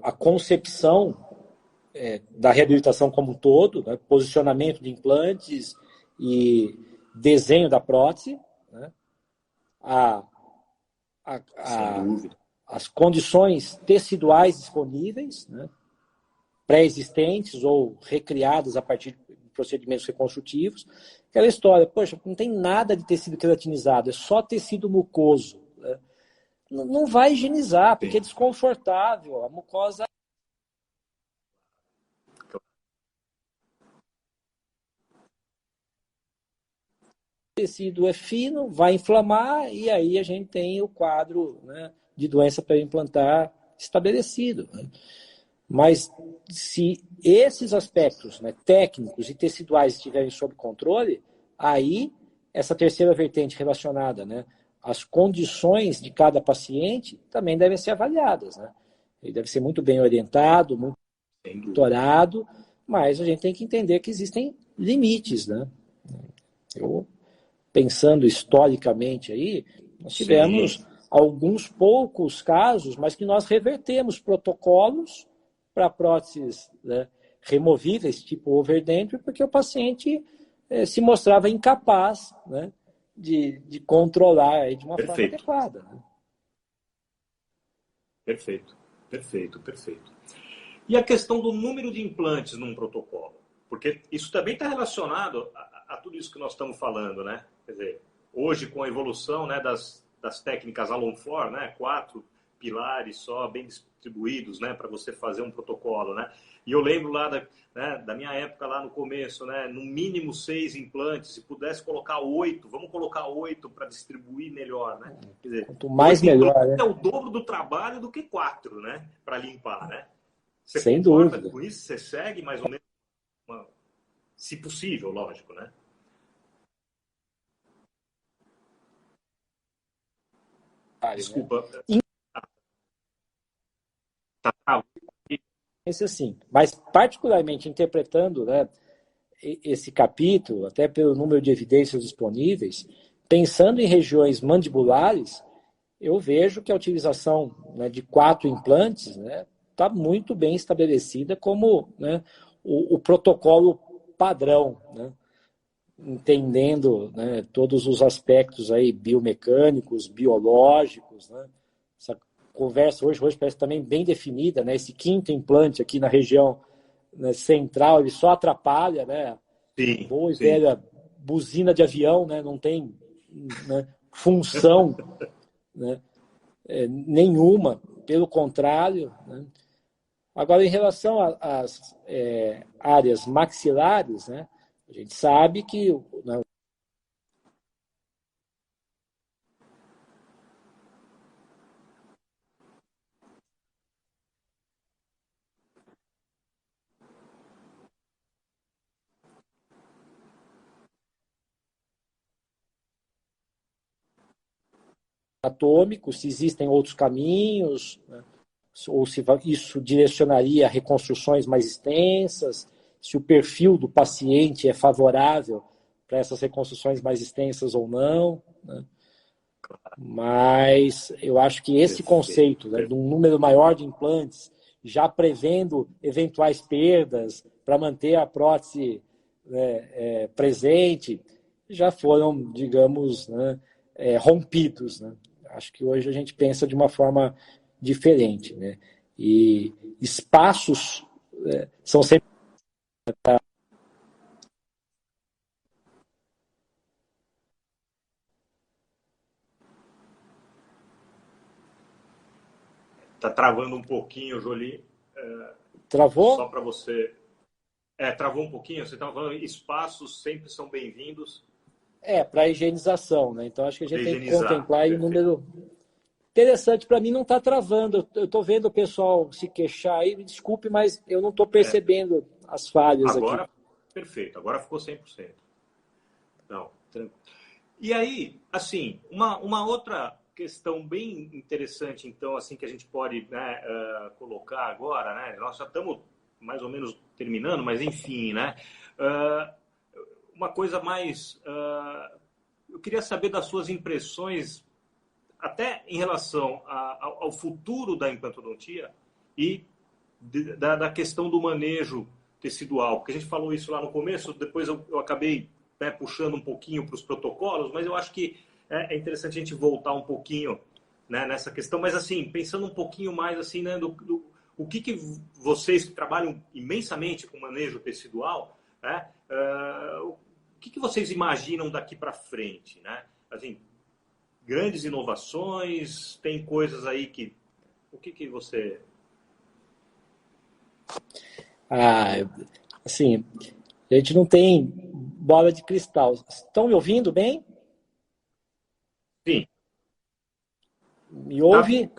A concepção da reabilitação como um todo, né? Posicionamento de implantes e desenho da prótese, né? As condições teciduais disponíveis, né? Pré-existentes ou recriadas a partir de procedimentos reconstrutivos. Aquela história, poxa, não tem nada de tecido queratinizado, é só tecido mucoso. Né? Não vai higienizar, porque é desconfortável. A mucosa... O tecido é fino, vai inflamar, e aí a gente tem o quadro, né, de doença periimplantar estabelecido. Né? Mas se esses aspectos, né, técnicos e teciduais estiverem sob controle, aí essa terceira vertente relacionada, né, às condições de cada paciente também devem ser avaliadas. Né? Ele deve ser muito bem orientado, muito monitorado, mas a gente tem que entender que existem limites. Né? Pensando historicamente aí, nós tivemos alguns poucos casos, mas que nós revertemos protocolos para próteses, né, removíveis, tipo overdentry, porque o paciente se mostrava incapaz, né, de controlar aí de uma forma adequada. Né? Perfeito. E a questão do número de implantes num protocolo? Porque isso também está relacionado a tudo isso que nós estamos falando, né? Quer dizer, hoje com a evolução, né, das técnicas Alon 4, né, 4 pilares só, bem distribuídos, né, para você fazer um protocolo, né? E eu lembro lá da minha época lá no começo, né, no mínimo 6 implantes, se pudesse colocar 8, vamos colocar 8 para distribuir melhor, né? Quer dizer, quanto mais melhor, né? É o dobro do trabalho do que 4, né, para limpar, né? Você sem concorda dúvida com isso? Você segue mais ou menos, se possível, lógico, né? Desculpa. Esse assim, mas particularmente interpretando, né, esse capítulo, até pelo número de evidências disponíveis, pensando em regiões mandibulares, eu vejo que a utilização, né, de 4 implantes, né, está muito bem estabelecida como, né, o protocolo padrão, né, entendendo, né, todos os aspectos aí biomecânicos, biológicos. Né, essa conversa hoje parece também bem definida, né, esse 5º implante aqui na região, né, central, ele só atrapalha, né, boa e velha buzina de avião, né, não tem, né, função, né, nenhuma, pelo contrário. Né. Agora, em relação às áreas maxilares, né, a gente sabe que, né, anatômico, se existem outros caminhos, né, ou se isso direcionaria a reconstruções mais extensas, se o perfil do paciente é favorável para essas reconstruções mais extensas ou não. Né? Mas eu acho que esse conceito, né, de um número maior de implantes, já prevendo eventuais perdas para manter a prótese, né, presente, já foram, digamos, né, rompidos. Né? Acho que hoje a gente pensa de uma forma diferente. Né? E espaços são sempre... Tá travando um pouquinho, Jolie. Travou? Só para você... travou um pouquinho. Você estava falando, espaços sempre são bem-vindos. Para a higienização, né? Então, acho que a gente tem que contemplar aí o número... Interessante, para mim não está travando. Eu estou vendo o pessoal se queixar aí. Me desculpe, mas eu não estou percebendo as falhas agora, aqui. Perfeito. Agora ficou 100%. Não, tranquilo. E aí, assim, uma outra questão bem interessante, então, assim, que a gente pode, né, colocar agora, né? Nós já estamos mais ou menos terminando, mas enfim, né? Uma coisa mais... eu queria saber das suas impressões, até em relação ao futuro da implantodontia e da questão do manejo tecidual, porque a gente falou isso lá no começo, depois eu acabei, né, puxando um pouquinho para os protocolos, mas eu acho que é interessante a gente voltar um pouquinho, né, nessa questão, mas assim, pensando um pouquinho mais assim, né, o que vocês que trabalham imensamente com manejo tecidual, né, o que vocês imaginam daqui para frente, né? Assim, grandes inovações, tem coisas aí que... O que você... Assim, a gente não tem bola de cristal. Estão me ouvindo bem? Sim. Me ouve?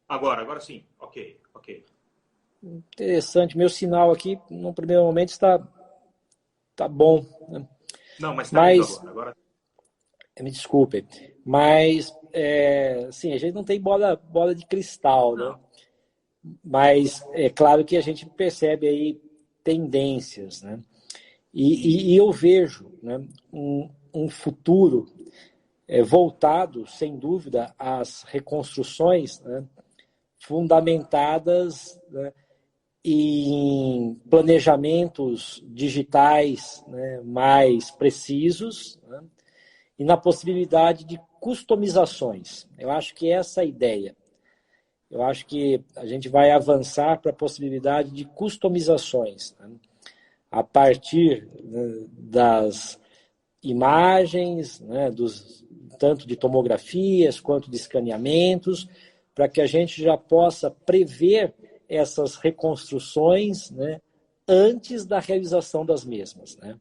Agora sim. Ok. Interessante. Meu sinal aqui, no primeiro momento, está bom. Não, mas está indo agora. Me desculpe. Mas, sim, a gente não tem bola de cristal, né? Mas é claro que a gente percebe aí tendências, né? E eu vejo, né, um futuro voltado, sem dúvida, às reconstruções, né, fundamentadas, né, em planejamentos digitais, né, mais precisos, né, e na possibilidade de customizações. Eu acho que essa é a ideia. Eu acho que a gente vai avançar para a possibilidade de customizações, né, a partir, né, das imagens, né, tanto de tomografias quanto de escaneamentos, para que a gente já possa prever essas reconstruções, né, antes da realização das mesmas, né?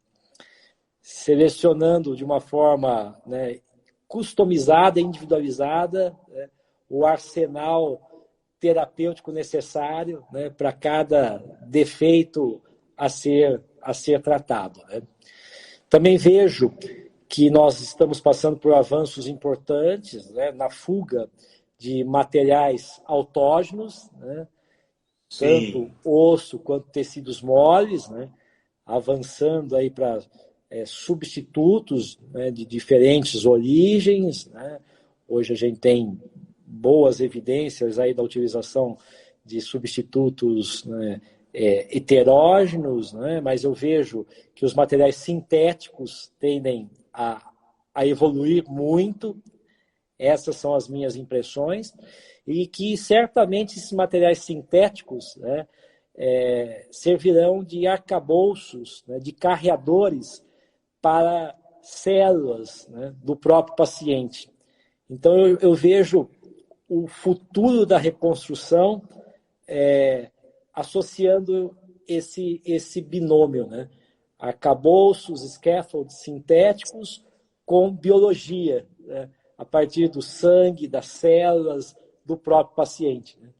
Selecionando de uma forma, né, customizada, individualizada, né, o arsenal terapêutico necessário, né, para cada defeito a ser tratado, né? Também vejo que nós estamos passando por avanços importantes, né, na fuga de materiais autógenos, né, tanto osso quanto tecidos moles, né, avançando aí para substitutos, né, de diferentes origens, né. Hoje a gente tem boas evidências aí da utilização de substitutos, né, heterógenos, né, mas eu vejo que os materiais sintéticos tendem a evoluir muito. Essas são as minhas impressões, e que certamente esses materiais sintéticos, né, servirão de arcabouços, né, de carreadores para células, né, do próprio paciente. Então eu vejo o futuro da reconstrução associando esse binômio, né? Arcabouços, scaffolds sintéticos com biologia, né? A partir do sangue, das células do próprio paciente, né?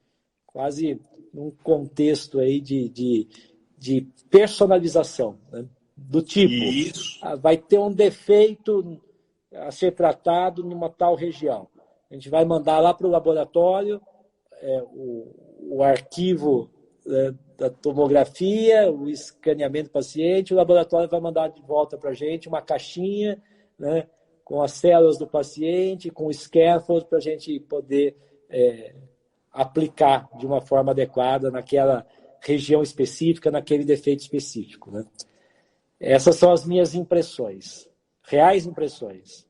Quase num contexto aí de personalização, né? Do tipo, vai ter um defeito a ser tratado numa tal região. A gente vai mandar lá para o laboratório o arquivo da tomografia, o escaneamento do paciente, o laboratório vai mandar de volta para a gente uma caixinha, né, com as células do paciente, com o scaffold, para a gente poder aplicar de uma forma adequada naquela região específica, naquele defeito específico, né? Essas são as minhas impressões, reais impressões.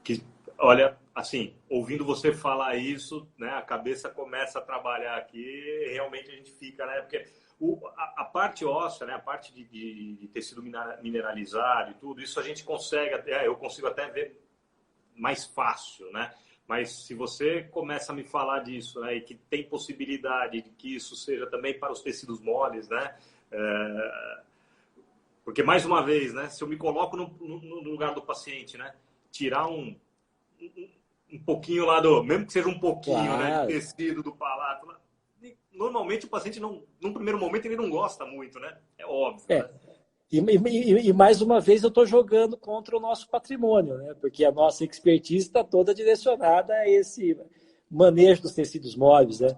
Que, olha, assim, ouvindo você falar isso, né, a cabeça começa a trabalhar aqui, realmente a gente fica, né? Porque a parte óssea, né, a parte de tecido mineralizado e tudo, isso a gente consegue, eu consigo até ver mais fácil, né? Mas se você começa a me falar disso, né, e que tem possibilidade de que isso seja também para os tecidos moles, né? Porque, mais uma vez, né, se eu me coloco no lugar do paciente, né, tirar um pouquinho lá mesmo que seja um pouquinho, claro, né, de tecido do palato, normalmente o paciente, num primeiro momento, ele não gosta muito, né? É óbvio, né? E mais uma vez eu estou jogando contra o nosso patrimônio, né? Porque a nossa expertise está toda direcionada a esse manejo dos tecidos móveis, né?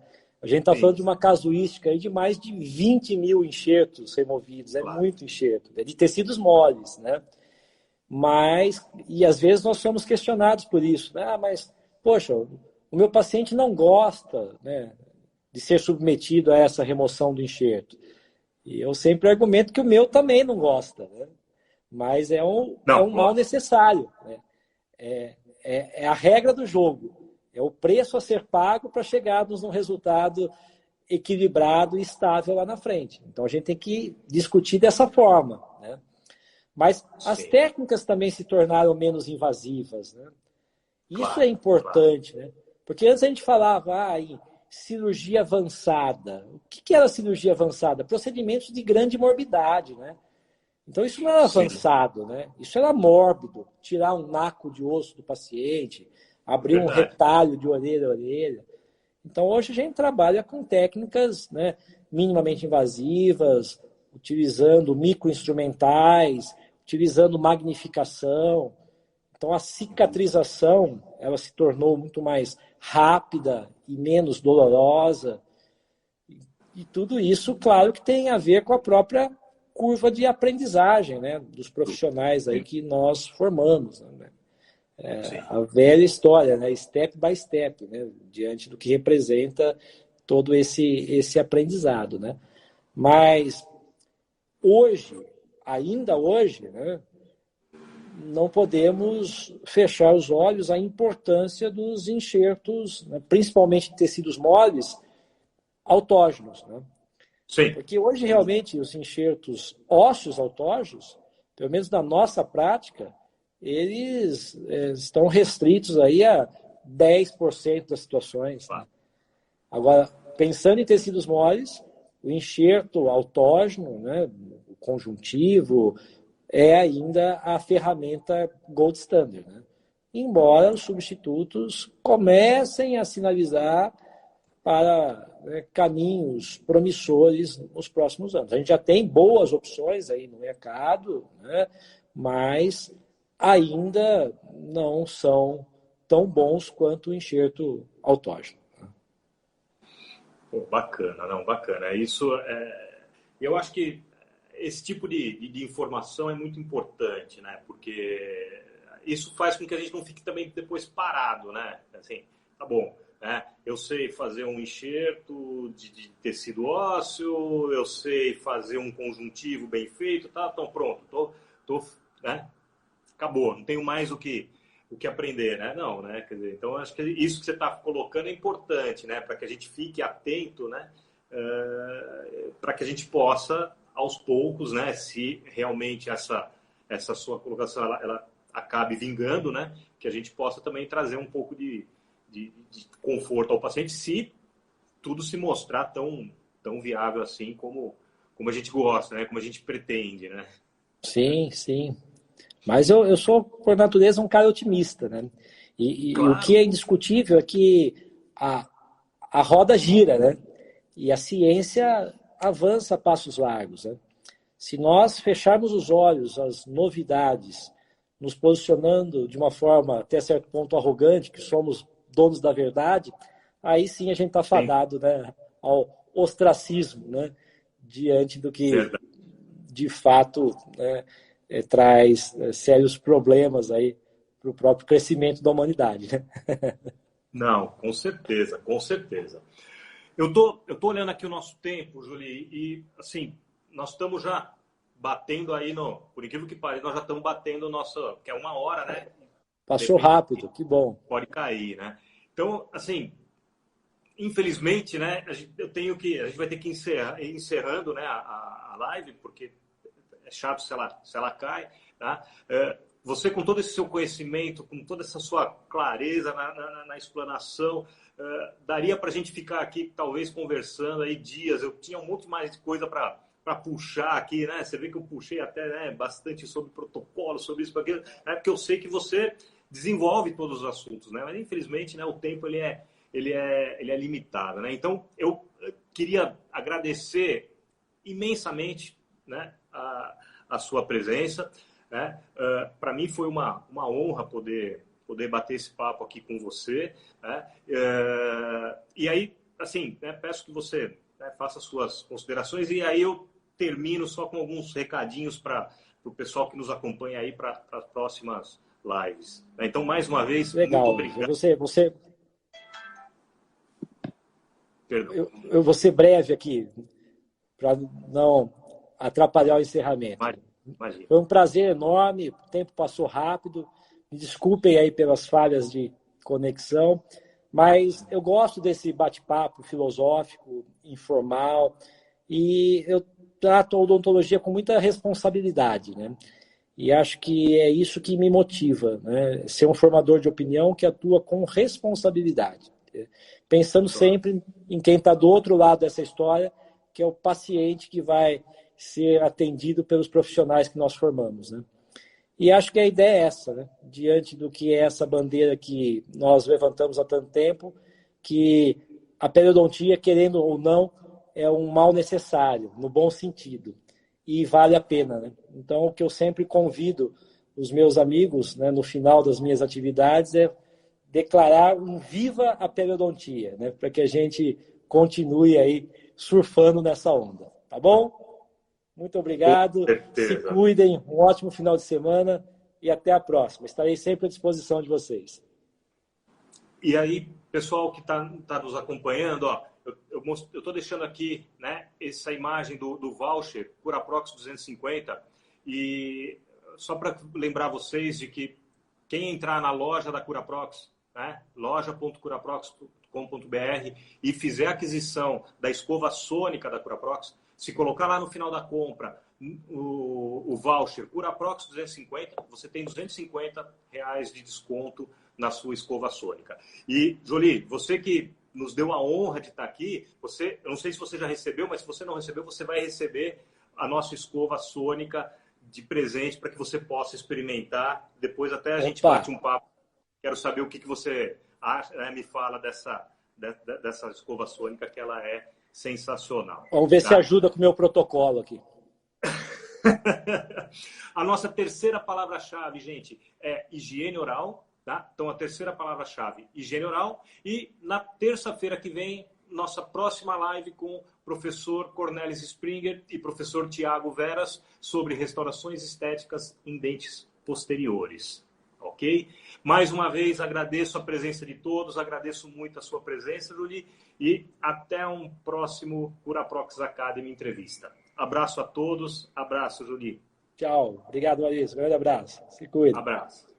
A gente está falando de uma casuística aí de mais de 20 mil enxertos removidos, claro, muito enxerto, de tecidos moles, né? E às vezes nós somos questionados por isso, né? Mas, poxa, o meu paciente não gosta, né, de ser submetido a essa remoção do enxerto. E eu sempre argumento que o meu também não gosta, né? Mas é um mal necessário, né? É a regra do jogo. É o preço a ser pago para chegarmos num resultado equilibrado e estável lá na frente. Então a gente tem que discutir dessa forma, né? Mas as técnicas também se tornaram menos invasivas, né? Isso é importante, né? Porque antes a gente falava em cirurgia avançada. O que era cirurgia avançada? Procedimentos de grande morbidade, né? Então isso não era avançado, né? Isso era mórbido. Tirar um naco de osso do paciente, abrir um retalho de orelha a orelha. Então hoje a gente trabalha com técnicas, né, minimamente invasivas, utilizando microinstrumentais, utilizando magnificação. Então a cicatrização ela se tornou muito mais rápida e menos dolorosa. E tudo isso, claro, que tem a ver com a própria curva de aprendizagem, né, dos profissionais aí que nós formamos, né? A velha história, né, step by step, né, diante do que representa todo esse aprendizado, né? Mas ainda hoje, né, não podemos fechar os olhos à importância dos enxertos, né, principalmente de tecidos moles, autógenos, né? Sim. Porque hoje, realmente, os enxertos ósseos autógenos, pelo menos na nossa prática, eles estão restritos aí a 10% das situações. Né? Agora, pensando em tecidos moles, o enxerto autógeno, né, o conjuntivo, é ainda a ferramenta gold standard. Né? Embora os substitutos comecem a sinalizar para caminhos promissores nos próximos anos. A gente já tem boas opções aí no mercado, né? Mas ainda não são tão bons quanto o enxerto autógeno. Pô, bacana, não, bacana. Eu acho que esse tipo de informação é muito importante, né? Porque isso faz com que a gente não fique também depois parado, né? Assim, tá bom. Eu sei fazer um enxerto de tecido ósseo, eu sei fazer um conjuntivo bem feito, tá? Então pronto, né? Acabou, não tenho mais o que aprender, né? Não, né? Quer dizer, então acho que isso que você está colocando é importante, né? Para que a gente fique atento, né? Para que a gente possa, aos poucos, né? Se realmente essa sua colocação ela acabe vingando, né? Que a gente possa também trazer um pouco de conforto ao paciente, se tudo se mostrar tão viável assim como a gente gosta, né? Como a gente pretende, né? Sim, sim. Mas eu sou, por natureza, um cara otimista, né? E o que é indiscutível é que a roda gira, né? E a ciência avança a passos largos, né? Se nós fecharmos os olhos às novidades, nos posicionando de uma forma até certo ponto arrogante, que somos donos da verdade, aí sim a gente está fadado, né, ao ostracismo, né, diante do que de fato, né, traz sérios problemas aí para o próprio crescimento da humanidade. Né? Não, com certeza, com certeza. Eu tô olhando aqui o nosso tempo, Julie, e assim, nós estamos já batendo aí por incrível que pareça, nós já estamos batendo que é 1 hora, né? Passou rápido, que bom. Pode cair, né? Então, assim, infelizmente, né, a gente vai ter que encerrando, né, a live, porque é chato se ela cai, tá? Você, com todo esse seu conhecimento, com toda essa sua clareza na explanação, daria para a gente ficar aqui, talvez, conversando aí dias. Eu tinha um monte mais de coisa para puxar aqui, né? Você vê que eu puxei até, né, bastante sobre protocolo, sobre isso, aquilo, né? Porque eu sei que você desenvolve todos os assuntos, né? Mas, infelizmente, né, o tempo ele é limitado, né? Então, eu queria agradecer imensamente, né, a sua presença, né? Para mim foi uma honra poder bater esse papo aqui com você, né? E aí, assim, né, peço que você, né, faça suas considerações e aí eu termino só com alguns recadinhos para o pessoal que nos acompanha aí para as próximas lives. Então, mais uma vez, legal. Muito obrigado. Eu vou ser breve aqui, para não atrapalhar o encerramento. Imagina. Foi um prazer enorme, o tempo passou rápido. Me desculpem aí pelas falhas de conexão, mas eu gosto desse bate-papo filosófico, informal, e eu trato a odontologia com muita responsabilidade, né? E acho que é isso que me motiva, né? Ser um formador de opinião que atua com responsabilidade, pensando sempre em quem está do outro lado dessa história, que é o paciente que vai ser atendido pelos profissionais que nós formamos, né? E acho que a ideia é essa, né? Diante do que é essa bandeira que nós levantamos há tanto tempo, que a periodontia, querendo ou não, é um mal necessário, no bom sentido, e vale a pena, né? Então, o que eu sempre convido os meus amigos, né, no final das minhas atividades é declarar um viva a periodontia, né? Para que a gente continue aí surfando nessa onda, tá bom? Muito obrigado, se cuidem, um ótimo final de semana e até a próxima. Estarei sempre à disposição de vocês. E aí, pessoal que está nos acompanhando, ó, eu estou deixando aqui, né, essa imagem do voucher Curaprox 250 e só para lembrar vocês de que quem entrar na loja da Curaprox, né, loja.curaprox.com.br e fizer a aquisição da escova sônica da Curaprox, se colocar lá no final da compra o voucher Curaprox 250, você tem R$250 de desconto na sua escova sônica. E, Jolie, você que nos deu a honra de estar aqui, eu não sei se você já recebeu, mas se você não recebeu, você vai receber a nossa escova sônica de presente para que você possa experimentar. Depois até a gente bate um papo. Quero saber o que você acha, né, me fala dessa escova sônica, que ela é sensacional. Vamos ver se ajuda com o meu protocolo aqui. A nossa terceira palavra-chave, gente, é higiene oral, tá? Então, a terceira palavra-chave, higiene oral. E na terça-feira que vem, nossa próxima live com o professor Cornelis Springer e professor Tiago Veras sobre restaurações estéticas em dentes posteriores. Ok? Mais uma vez, agradeço a presença de todos, agradeço muito a sua presença, Julie, e até um próximo Curaprox Academy entrevista. Abraço a todos, abraço, Julie. Tchau, obrigado, Maurício, grande abraço, se cuida. Abraço.